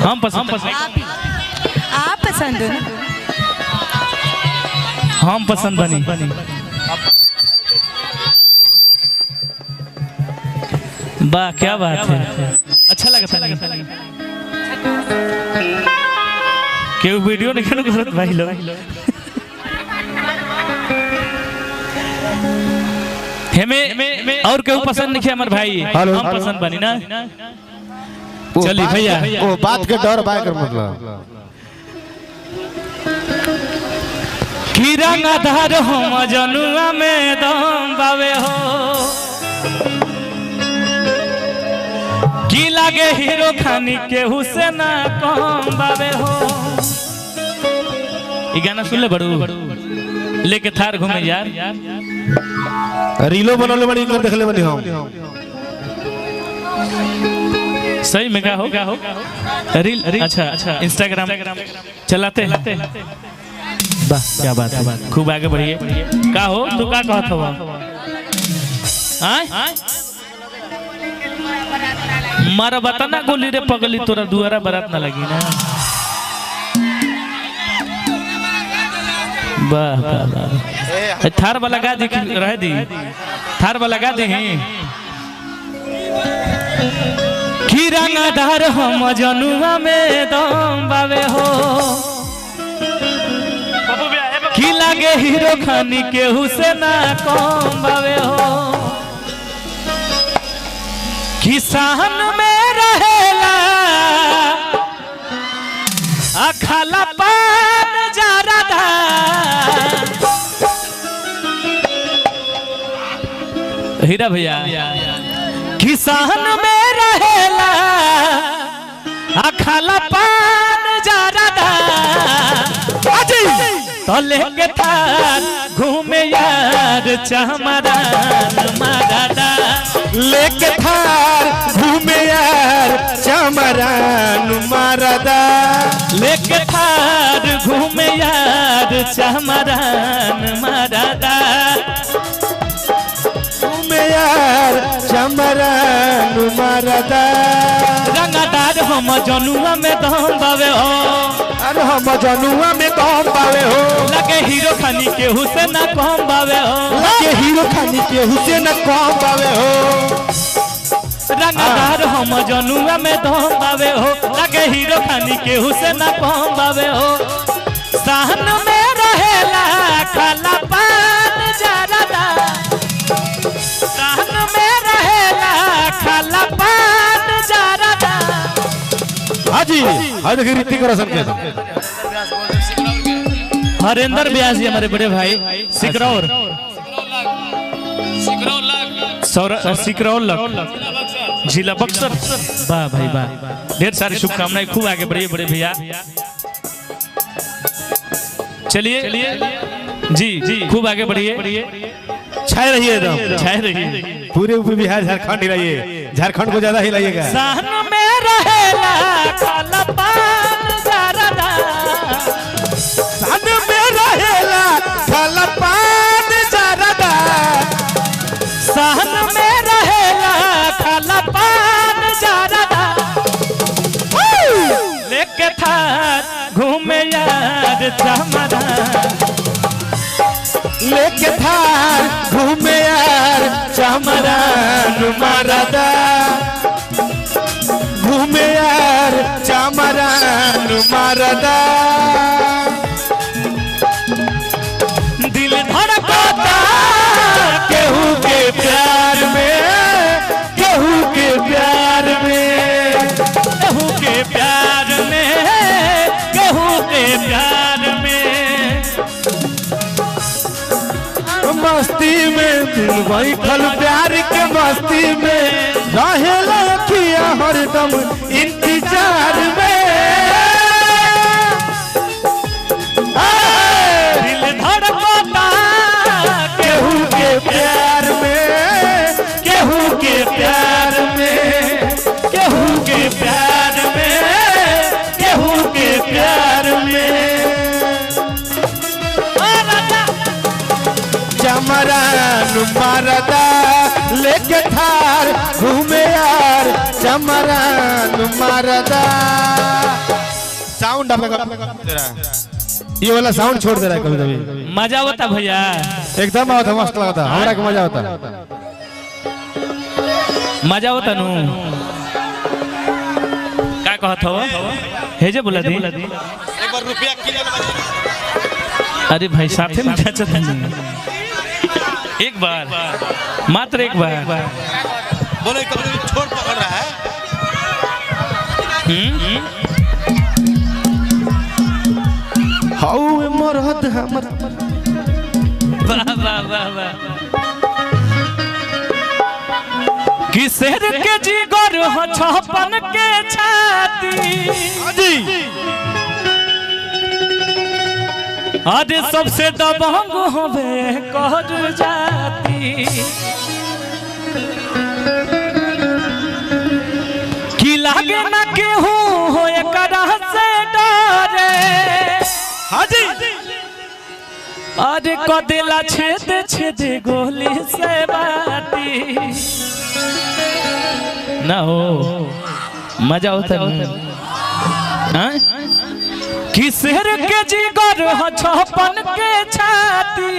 हम पसंद आप पसंद हो? हम पसंद बनी। वाह क्या बात है, अच्छा लगा था। क्यों वीडियो नहीं करने को भाई लोग हमें और क्यों पसंद नहीं किया हमारे भाई, हम पसंद बनी ना। चलिए भैया वो बात के डर बाय कर मतलब कीरा नाधार हम जनुआ में दम बावे हो, की लागे हीरो खानी के हुसैन कम बावे हो। ये गाना सुन ले बड़ू लेके थार घूमे यार, रीलो बनोले बनी कर देख ले बनी हम सही में क्या हो रील अच्छा इंस्टाग्राम चलाते वाह क्या बात है, खूब आगे बढ़िए। का हो तू का कहत हो मारा बता ना गोली रे पगली तोरा दुआरा बारात ना लगी ना। वाह वाह थार वाला गा दी रह दी, थार वाला गा दी की रंगदार हम जनुआ में दम बावे हो, की लागे हीरो खानी के हुसैन कम बावे हो। किसान में रहेला अखाला पान जारदा, हीरा भैया किसान में रहेला अखाला पान जारदा, तो लेके थार घूमे यार चमरान मारदा, लेके थार घूमे यार चमरान मारदा, लेके थार घूमे यार चमरान मारदा, घूमे यार चमरान मारदा। रंगदार हम जनुआ में दम बावे हो, अरे हम जनुआ में कम पावे हो, लगे हीरो खानी के हुसैन कम बावे हो, लगे हीरो खानी के हुसैन कम पावे हो। रंगदार हम जनुआ में दम बावे हो, लगे हीरो खानी के हुसैन कम बावे हो। सहन में रहेला खाला पान जारदा, सहन में रहेला खाला पान जारदा। हाजी हां देखिए ऋतिक रोशन के हरेंद्र व्यास जी हमारे बड़े भाई सिकरौर जिला बक्सर। वाह भाई वाह, ढेर सारी शुभकामनाएं, खूब आगे बढ़िए बड़े भैया। चलिए जी खूब आगे बढ़िए, छाए रहिए एकदम छाए रहिए, पूरे ऊपर बिहार झारखंड हिलाइए, झारखंड को ज्यादा हिलाइएगा। सहन में रहेला खाला पान जारदा, सहन में रहेला खाला पान जारदा, सहन में रहेला खाला पान जारदा, लेके थार घूमे यार चमरान, लेके थार घूमे यार चमरान मारदा, घूमे यार चमरान मारदा। दिल धड़कता केहू के प्यार में, केहू के प्यार में, केहू के प्यार में, केहू के प्यार में, मस्ती में दिल बैठल प्यार के मस्ती में, रहेला अखिया हरदम इंतजार में। दिल धड़कता केहू के प्यार में, केहू के प्यार में, केहू के प्यार में, केहू के प्यार में। चमरान मारदा, लेके थार घूमे यार चमरान मारदा। साउंड आपका दे रहा है, ये वाला साउंड छोड़ दे रहा है कभी कभी। मजा होता भैया, एकदम आता मस्त लगता, हमरा के मजा होता, मजा होता नु। क्या कहत हो हे जे बोला दी एक बार रुपया किलो। अरे भाई साथे में क्या चलता है? एक बार, मात्र एक बार बोले कभी छोड़ पकड़ रहा है। हाउ मरहत हमर, वाह वाह वाह वाह। कि शेर के जिगर हो छपन के छाती, अरे सबसे दबंग होवे कर जाती। कि लागे ना केहू हो एकरा से डरे, हाजी अरे कदेला छेद छेद गोली से बाती। ना हो मजा होता है। कि शेर के जिगर हो छपन के छाती,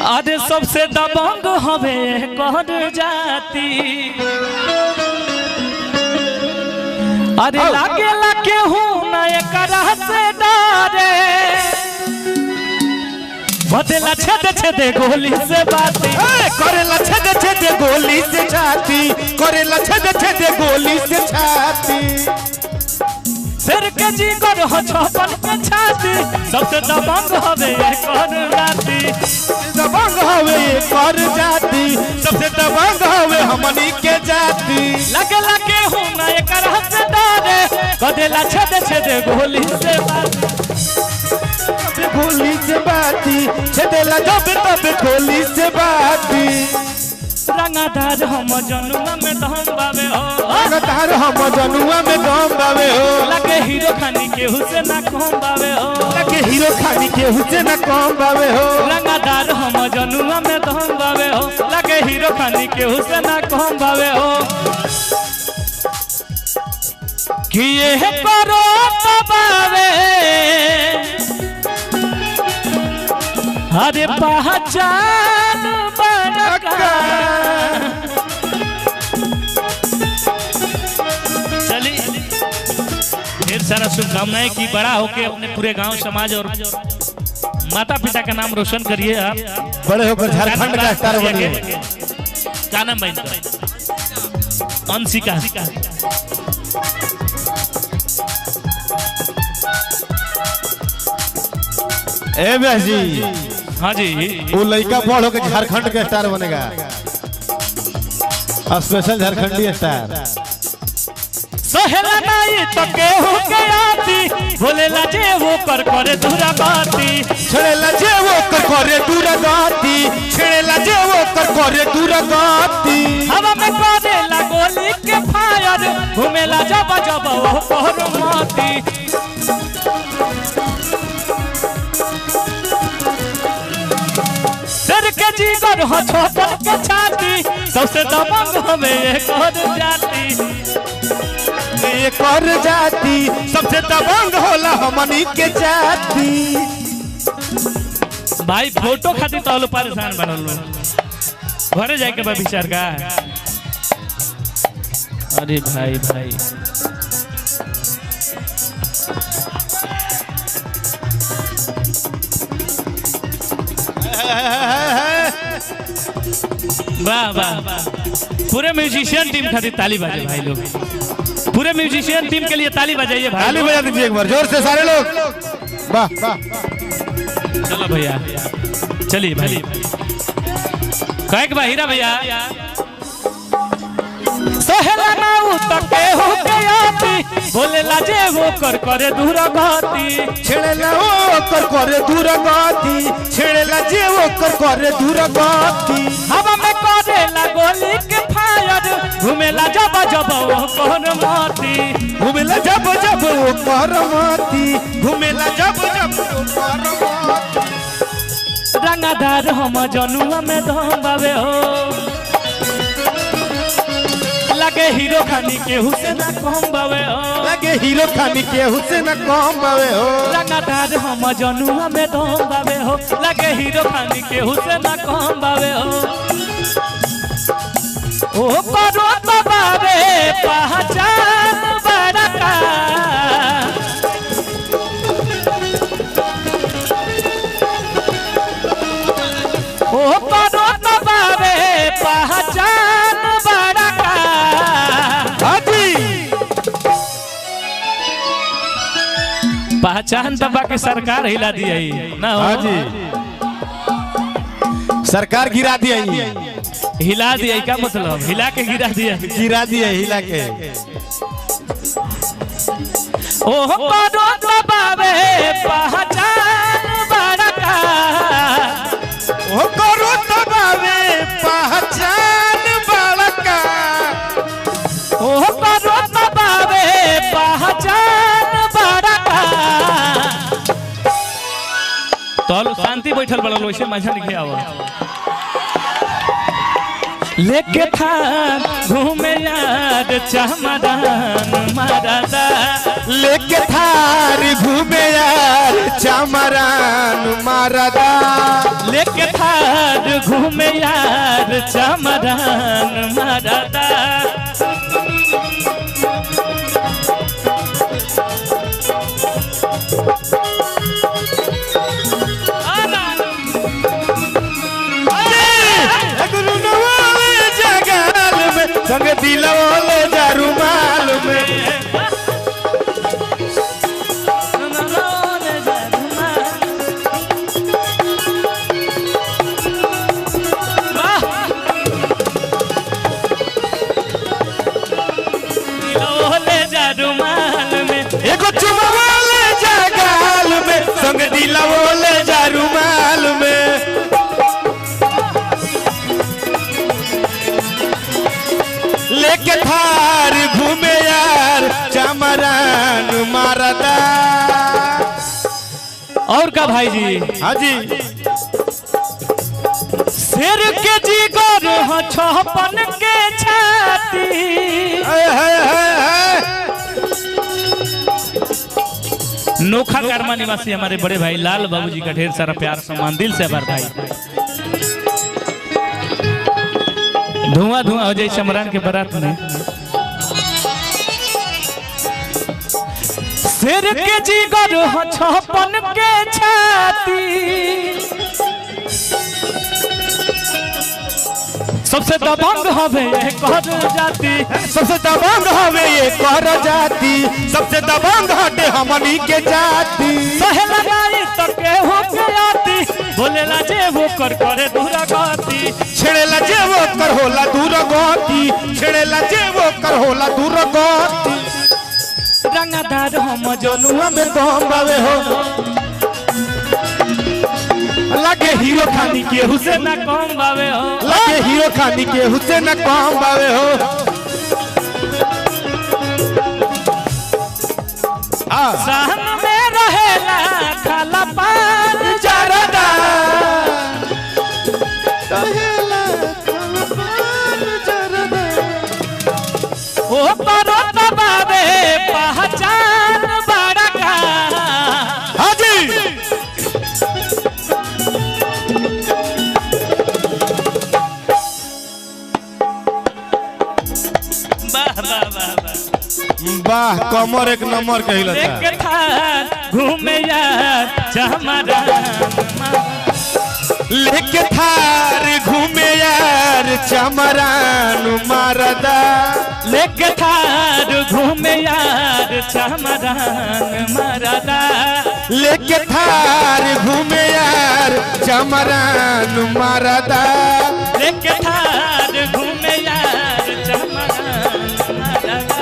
अरे सबसे दबंग हवे कर जाती। अरे लागे लागे हूँ ना एकरा से डरे, बदला छेद छेद गोली से बाती, करेला छेद छेद गोली से छाती, करेला छेद छेद गोली से छाती। शेर के जिगर हो छपन के छाती, सबसे दबंग हवे कर जाती। दबंग हवे कर जाती, सबसे दबंग हवे हमनी के जाती। लगे लगे हूँ ना एकरा से डरे, बदला छेद छेद गोली से बाती। गोली से बाती छेदेला जब तब गोली से बाती। रंगदार हम जनुआ में दम बावे हो, रंगदार हम जनुआ में दम बावे हो। लगे हीरो खानी केहू से ना कम बावे हो, लगे हीरो खानी केहू से ना कम बावे हो। रंगदार हम जनुआ में दम बावे हो, लगे हीरो खानी केहू से ना कम बावे हो। कि ये करो बावे अरे पहचान बनका। चलिए ढेर सारा शुभकामनाएं कि बड़ा होके अपने पूरे गांव समाज और माता पिता का नाम रोशन करिए। आप बड़े होकर झारखंड का स्टार बनिए। क्या नाम भाई? अंशिका। ए व्यास जी, हाँ जी, वो लड़का बड़ होकर झारखंड का स्टार बनेगा, स्पेशल झारखंडी स्टार। सहेला नहीं तो केहू के आती, बोलेला जे वो कर करे दूरा बाती। छेड़ेला जे वो कर करे दूरा गाती, छेड़ेला जे वो कर करे दूरा गाती। हवा में करेला गोली के फायर, घूमेला जब जब वो पहर माती। शेर के जिगर हो छपन के छाती, सबसे दबंग हमें ये कर जाती। ये कर जाती, सबसे दबंग होला हमनी के जाती। भाई फोटो खातिर तो परेशान बनल लो, घरे जाके बा विचार का। अरे भाई भाई वाह वाह, पूरे म्यूजिशियन टीम खातिर ताली बजाए भाई लोग। पूरे म्यूजिशियन टीम के लिए ताली बजाइए भाई। ताली बजा दीजिए एक बार जोर से सारे लोग। वाह वाह, चलो भैया, चलिए भाई। कहे के हीरा भैया, सहेला ना उतके हो के आती, बोलेला जे वो कर करे दूरा गाती। छेड़ेला वो कर करे दूरा गाती, छेड़ेला जे वो कर करे दूरा गाती। हवा में करेला गोली के फायर, घूमेला जब जब वो कर माती। घूमेला जब जब वो कर माती, घूमेला जब जब वो कर माती। रंगदार हम जनुआ में दम बावे हो, लगे हीरो खानी केहू से ना कम बावे हो लगे हीरो खानी केहू से न कम बावे हो रंगदार हम जनुआ में दम बावे हो लगे हीरो खानी केहू से ना कम बावे हो ओ करो तो बावे पहचान बड़का ओ करो तो बावे पहचान बड़का पहचान तो बाकी सरकार हिला दी ना हाँ जी सरकार गिरा दिया हिला दिया क्या मतलब हिला के गिरा दिया हिला के ओह करो तो बावे पहचान बड़का ओ करो तो बावे पहचान बड़का ओह करो तो बावे पहचान बड़का तो शांति बैठल बड़ा वैसे मजा नहीं आवा लेके था घूमे यार चमरान मारदा लेके थार घूमे यार चमरान मारदा लेके थार घूमे यार चमरान मारदा संग दिलवाले जारुमाल में जारुमाल में एगो चुमावाले जागाल में संग दिलवाले जारुमाल में लेके थार घूमे यार चमरान मारदा और का भाई जी हाँ जी शेर के जिगर हो 56 के छाती नोखा कारवा निवासी हमारे बड़े भाई लाल बाबूजी का ढेर सारा प्यार सम्मान दिल से आभार भाई धुआं धुआं हो जाए चमरान के बारात में शेर के जिगर हो 56 के छाती सबसे दबंग हवे ये कर जाती सबसे दबंग हवे ये कर जाती सबसे दबंग हटे हमनी के जाती सहे लगाई तो केहू के आती बोलेला जे वो कर करे दूरा गति छेड़ेला जे वो कर होला दूर गति छेड़ेला जे वो कर होला दूर गति रंगदार हम जनुआ में कम बावे हो लगे हीरो खानी के हुसैन ना कम बावे हो लगे हीरो खानी के हुसैन ना कम बावे हो सहन में रहेला खाला पान जरदा रहेला खाला पान जरदा ओ परो बावे पहचान बड़का हाँ जी वाह कमर एक नंबर कहलता घूमे यार चमरा लेके थार घूमे यार चमरान मारदा लेके थार घूमे यार चमरान मारदा लेके थार घूमे यार चमरान मारदा लेके थार घूमे यार चमरान मारदा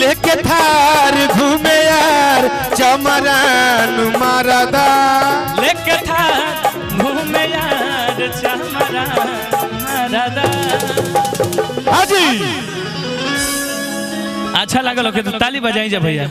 लेके थार घूमे यार चमरान मारदा लेके थार घूमे यार चमरान मारदा हाजी अच्छा लगा लोग तो ताली बजाई जा भैया।